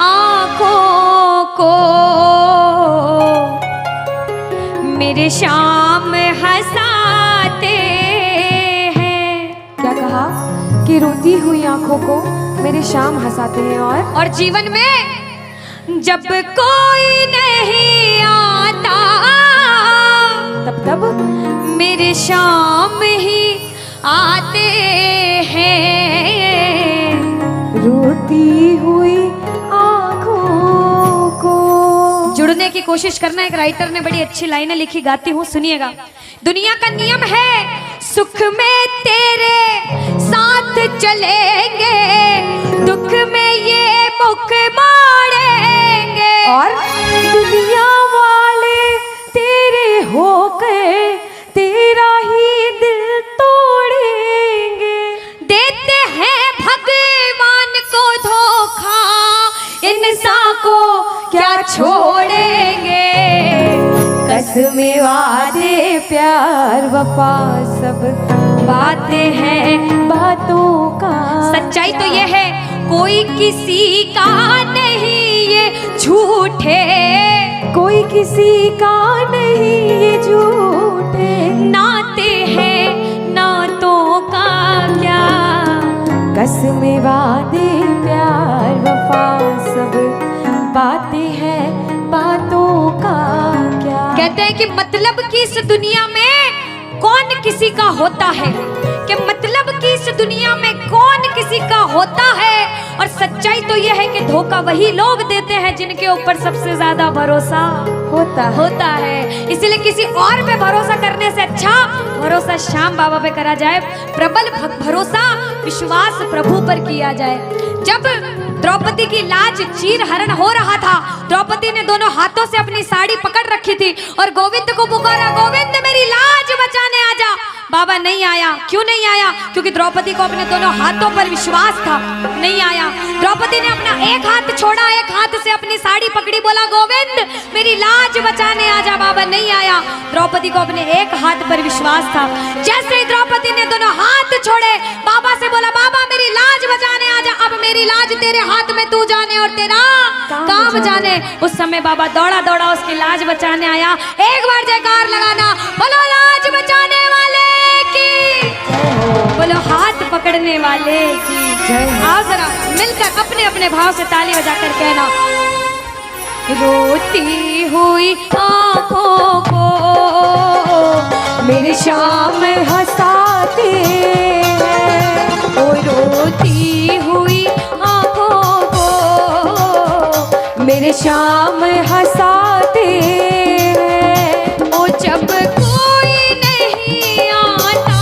आँखों को मेरे शाम हंसाते हैं। क्या कहा कि रोती हुई आंखों को मेरे शाम हंसाते हैं। और जीवन में जब कोई नहीं आता तब मेरे शाम ही आते हैं। रोती हुई आंखों को। जुड़ने की कोशिश करना। एक राइटर ने बड़ी अच्छी लाइनें लिखी, गाती हूँ, सुनिएगा। दुनिया का नियम है सुख में तेरे साथ चलेंगे, दुख में ये मुख मोड़ेंगे। और दुनिया वाले तेरे होकर तेरा ही दिल तोड़ेंगे। देते हैं भगवान को धोखा, इंसान को क्या छोड़ेंगे। कसमें वादे प्यार वफा सब बातें हैं बातों का। सच्चाई तो ये है कोई किसी का नहीं ये झूठे, कोई किसी का नहीं ये झूठे। नाते हैं नातों का क्या। कसमें वादे प्यार वफा सब बातें हैं बातों का क्या। कहते हैं कि मतलब कि इस दुनिया में कौन किसी का होता है, कि मतलब कि इस दुनिया में कौन किसी का होता है। और सच्चाई तो यह है कि धोखा वही लोग देते हैं जिनके ऊपर सबसे ज्यादा भरोसा होता है। इसलिए किसी और पे भरोसा करने से अच्छा भरोसा श्याम बाबा पे करा जाए। प्रबल भरोसा विश्वास प्रभु पर किया जाए। जब द्रौपदी की लाज चीर हरण हो रहा था, द्रौपदी ने दोनों हाथों से अपनी साड़ी पकड़ रखी थी और गोविंद को पुकारा, गोविंद मेरी लाज बचाने आजा। बाबा नहीं आया। क्यों नहीं आया? क्योंकि द्रौपदी को अपने दोनों हाथों पर विश्वास था। नहीं आया। द्रौपदी ने अपना एक हाथ छोड़ा, एक हाथ से अपनी साड़ी पकड़ी, बोला गोविंद मेरी लाज बचाने आजा। बाबा नहीं आया। द्रौपदी को अपने एक हाथ पर विश्वास था। जैसे ही द्रौपदी ने दोनों हाथ छोड़े, बाबा से बोला बाबा मेरी लाज बचाने आजा। अब मेरी लाज तेरे हाथ में, तू जाने और तेरा काम जाने। उस समय बाबा दौड़ा दौड़ा उसकी लाज बचाने आया। एक बार जयकार लगाना, बोलो लाज बचाने वाले की, बोलो हाथ पकड़ने वाले की जय। आओ जरा मिलकर अपने अपने भाव से ताली बजाकर कहना, रोती हुई आँखों को मेरे शाम हंसाते हैं। ओ रोती हुई आँखों को मेरे शाम हंसाते हैं। ओ जब कोई नहीं आता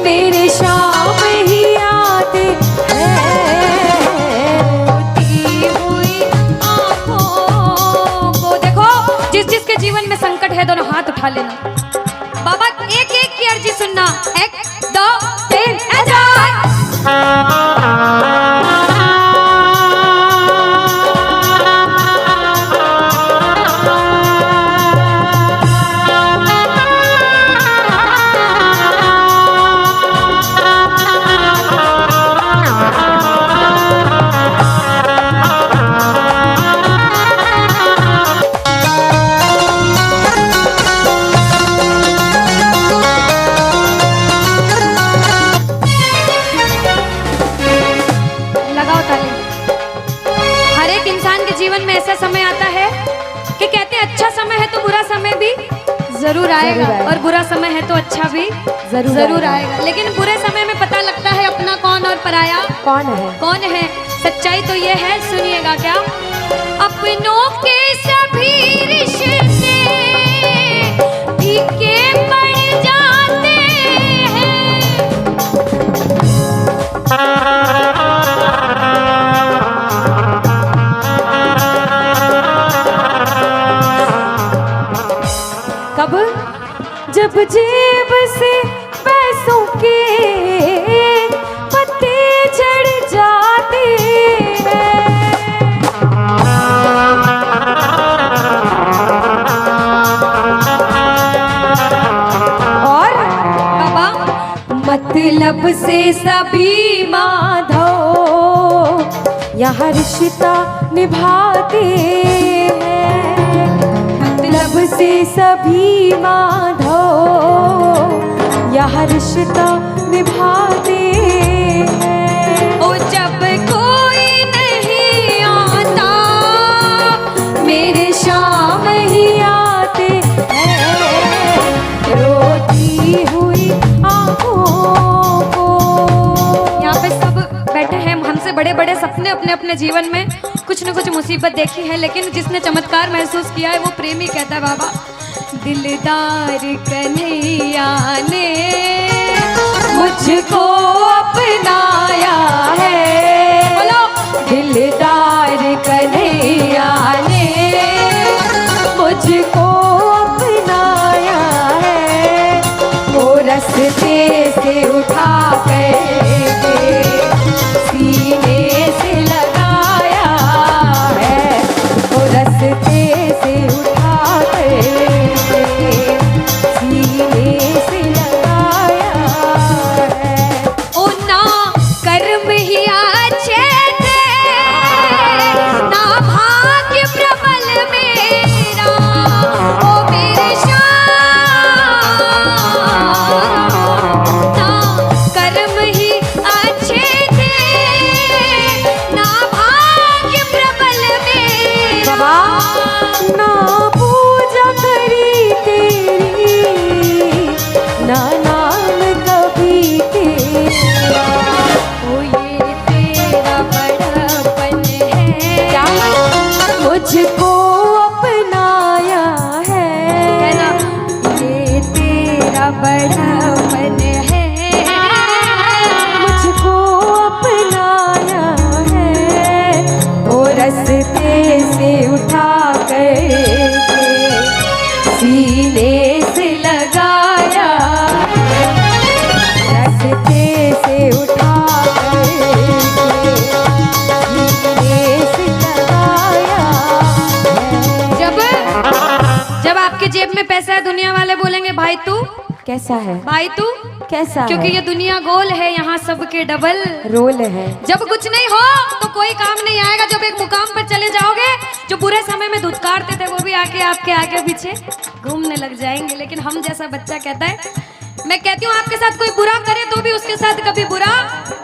मेरे शाम ही आते हैं। रोती हुई आँखों को। देखो जिस जिसके जीवन में संकट है दोनों हाथ उठा लेना। बाबा एक एक की अर्जी सुनना। 1 2 3 जीवन में ऐसा समय आता है कि कहते हैं अच्छा समय है तो बुरा समय भी जरूर आएगा, और बुरा समय है तो अच्छा भी जरूर आएगा। लेकिन बुरे समय में पता लगता है अपना कौन और पराया कौन है। सच्चाई तो ये है, सुनिएगा क्या। अपनों के सभी रिश्ते फीके पड़ जाते हैं। कब? जब जेब से पैसों के पत्ते झड़ जाते हैं। और बाबा मतलब से सभी माधव यहाँ यहाँ रिश्ता निभाते हैं, मतलब से सभी माधो यहाँ रिश्ता निभाते हैं। ओ जब कोई नहीं आता मेरे शाम ही आते हैं, रोती हुई आँखों को। यहाँ पे सब बैठे हैं, हमसे बड़े बड़े सपने अपने अपने जीवन में कुछ न कुछ मुसीबत देखी है, लेकिन जिसने चमत्कार महसूस किया है वो प्रेमी कहता है बाबा, दिलदार कन्हैया ने मुझको अपनाया है, बोलो दिलदार कन्हैया ने मुझको अपनाया है, वो रस्ते से उठा कर सीने से लगाया है, वो रस्ते से उठा कर सीने से लगाया है। ओ ना कर्म ही अच्छे थे, ना भाग्य प्रबल मेरा, ओ मेरे श्याम, ना कर्म ही अच्छे थे, ना भाग्य प्रबल मेरा। बाबा ना पूजा करी तेरी, ना नाम कभी तेरा, ओ ये तेरा बड़पन है, क्या मुझको अपनाया है ना, है, ये तेरा बड़पन है, मुझको अपनाया है, वो रस्ते से उठा कर सीने से लगाया, रस्ते से उठा कर सीने से लगाया है। जब आपके जेब में पैसा है दुनिया वाले बोलेंगे भाई तू, कैसा है, भाई तू, कैसा क्योंकि है? ये दुनिया गोल है, यहाँ सबके डबल। रोल है। जब कुछ नहीं हो तो कोई काम नहीं आएगा, जब एक मुकाम पर चले जाओगे, जो बुरे समय में धुतकारते थे वो भी आके आपके आगे पीछे घूमने लग जाएंगे। लेकिन हम जैसा बच्चा कहता है, मैं कहती हूँ आपके साथ कोई बुरा करे तो भी उसके साथ कभी बुरा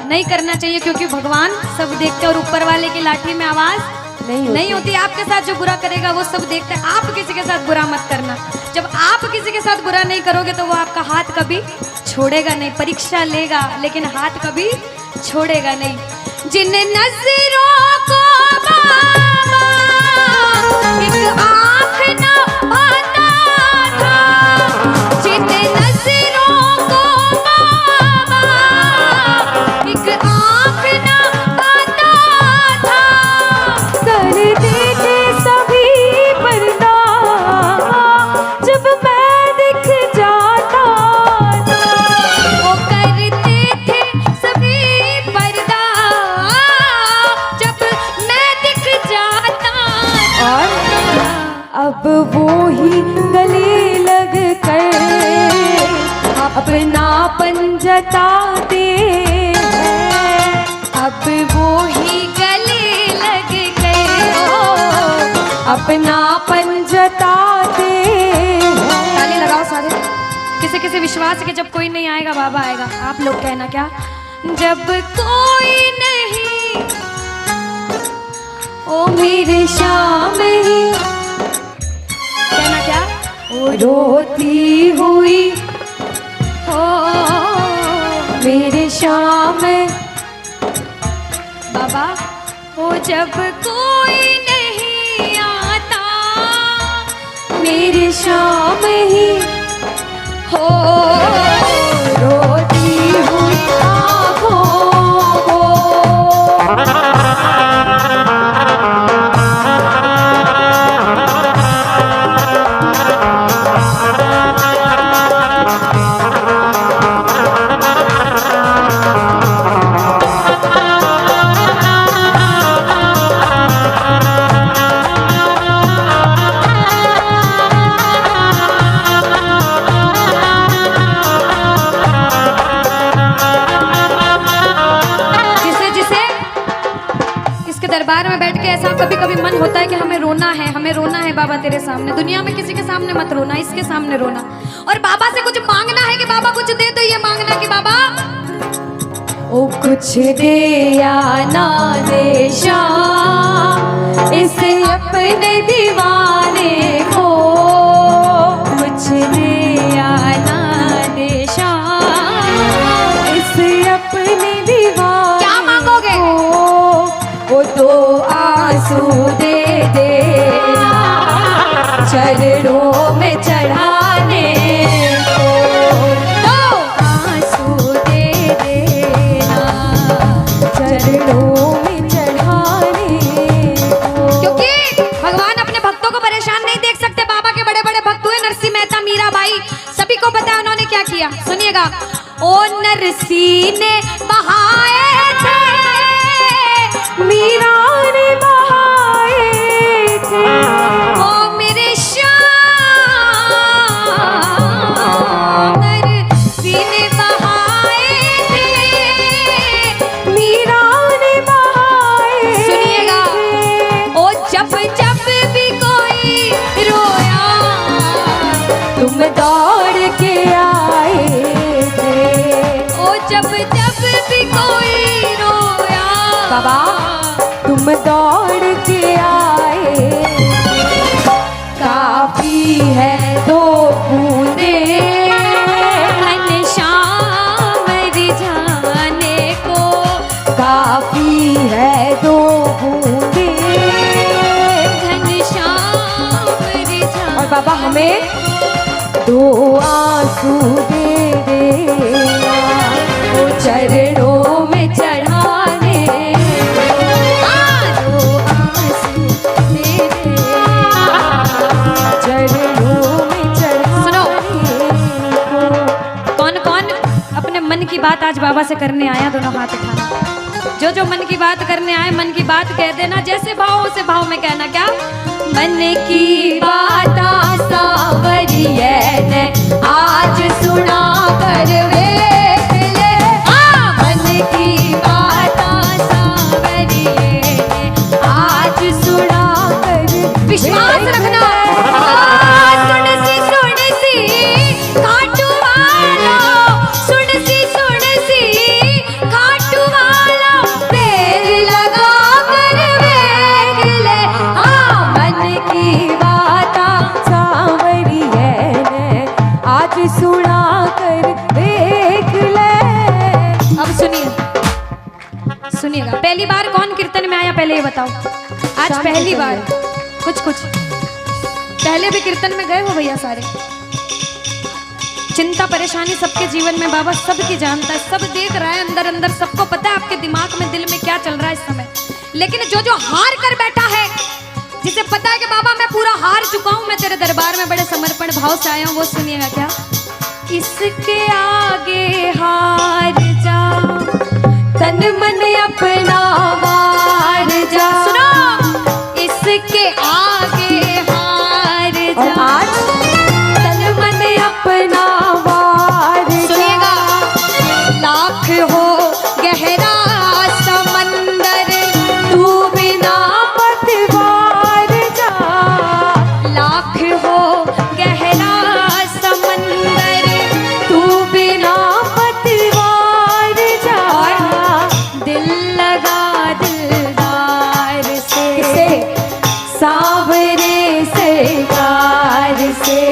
नहीं करना चाहिए, क्योंकि भगवान सब देखते और ऊपर वाले की लाठी में आवाज नहीं होती। आपके साथ जो बुरा करेगा वो सब देखते हैं। आप किसी के साथ बुरा मत करना। जब आप किसी के साथ बुरा नहीं करोगे तो वो आपका हाथ कभी छोड़ेगा नहीं। परीक्षा लेगा लेकिन हाथ कभी छोड़ेगा नहीं। जिन नजरों को बाबा एक आँख न पाता था, जिन नजरों को बाबा एक आँख न पाता था, कर देते सभी पर्दा जब मैं दिख जाता था। वो करते थे सभी पर्दा जब मैं दिख जाता और था। अब वो ही गले लग कर अपनापन जताते हैं। अब वो ही गले लग गए। अपनापन जताते हैं। ताली लगाओ सारे। किसी किसी विश्वास के जब कोई नहीं आएगा बाबा आएगा। आप लोग कहना क्या? जब कोई नहीं ओ मेरे शाम ही कहना क्या? ओ रोती हुई हो मेरे शाम बाबा हो जब कोई नहीं आता मेरे शाम ही हो रोती हुई आँखों को। दरबार में बैठ के ऐसा कभी कभी मन होता है कि हमें रोना है बाबा तेरे सामने। दुनिया में किसी के सामने मत रोना, इसके सामने रोना। और बाबा से कुछ मांगना है कि बाबा कुछ दे, तो ये मांगना कि बाबा ओ कुछ दे या ना दे श्याम इस अपने दीवाने को, कुछ दे या ना दे श्याम इस अपने दीवाने क्या मांगोगे? वो तो आंसू दे देना चरणों में चढ़ाने को, तो आंसू दे देना चरणों में चढ़ाने को। क्योंकि भगवान अपने भक्तों को परेशान नहीं देख सकते। बाबा के बड़े बड़े भक्त हुए नरसिंह मेहता, मीराबाई, सभी को पता है उन्होंने क्या किया। सुनिएगा। ओ नरसिंह ने बहाए थे, मीरा ने बहाए थे, ओ मेरे श्याम नरसिंह ने बहाए थे, मीरा ने बहाए। सुनिएगा। ओ जब जब भी कोई रोया तुम दौड़ के आए थे, ओ जब जब भी कोई रोया बाबा तुम दौड़ के आए। काफी है दो बूंदे घनश्याम रिझाने को, काफी है दो बूंदे। घनश्याम रिझाने। और बाबा हमें दो आंसू दे देना वो चरणों में चढ़ाने को, दो आंसू दे देना चरणों में चढ़ाने को। कौन कौन अपने मन की बात आज बाबा से करने आया? दोनों हाथ उठाना। जो जो मन की बात करने आए, मन की बात कह देना। जैसे भाव उसे भाव में कहना। क्या? मन की बात सावरिये ने आज सुना कर वेख ले। मन की बात सावरिये ने आज सुना कर, विश्वास रखना। सुन सी खाटू वाला, सुन सी खाटू वाला, पैर लगा कर वेख ले। मन की बात सांवरिये ने आज सुना कर देख ले। अब सुनिएगा। पहली बार कौन कीर्तन में आया पहले ये बताओ। आज शाम पहली को बार। कुछ पहले भी कीर्तन में गए हो भैया सारे? चिंता परेशानी सबके जीवन में बाबा सबकी जानता है, सब देख रहा है अंदर अंदर, सबको पता है आपके दिमाग में दिल में क्या चल रहा है इस समय। लेकिन जो जो हार कर बैठा है, जिसे पता है कि बाबा मैं पूरा हार चुका हूं, मैं तेरे दरबार में बड़े समर्पण भाव से आया हूं, वो सुनिएगा। क्या? इसके आगे हार जा, तन मन अपना वार जा। सुनो। इसके आगे हार और जा। आज तन मन अपना वार जा। सुनिएगा। लाख हो गहरा समंदर, तू बिना पतवार जा। लाख हो गहरा समंदर, तू बिना पतवार जा। दिल लगा दिलदार से, सांवरे सरकार से,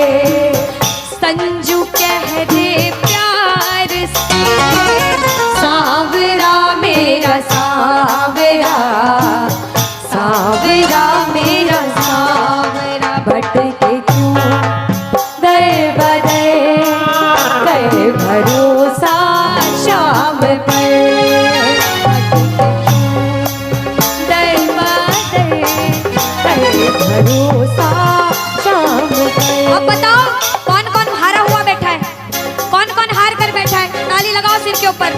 संजू कह दे प्यार से। सांवरा मेरा सांवरा, सांवरा मेरा सांवरा, भटके क्यों दर बदर, कर भरोसा शाम पर। दर बदर, कर भरोसा शाम पर। अब बताओ कौन कौन हारा हुआ बैठा है? कौन कौन हार कर बैठा है? ताली लगाओ सिर के ऊपर।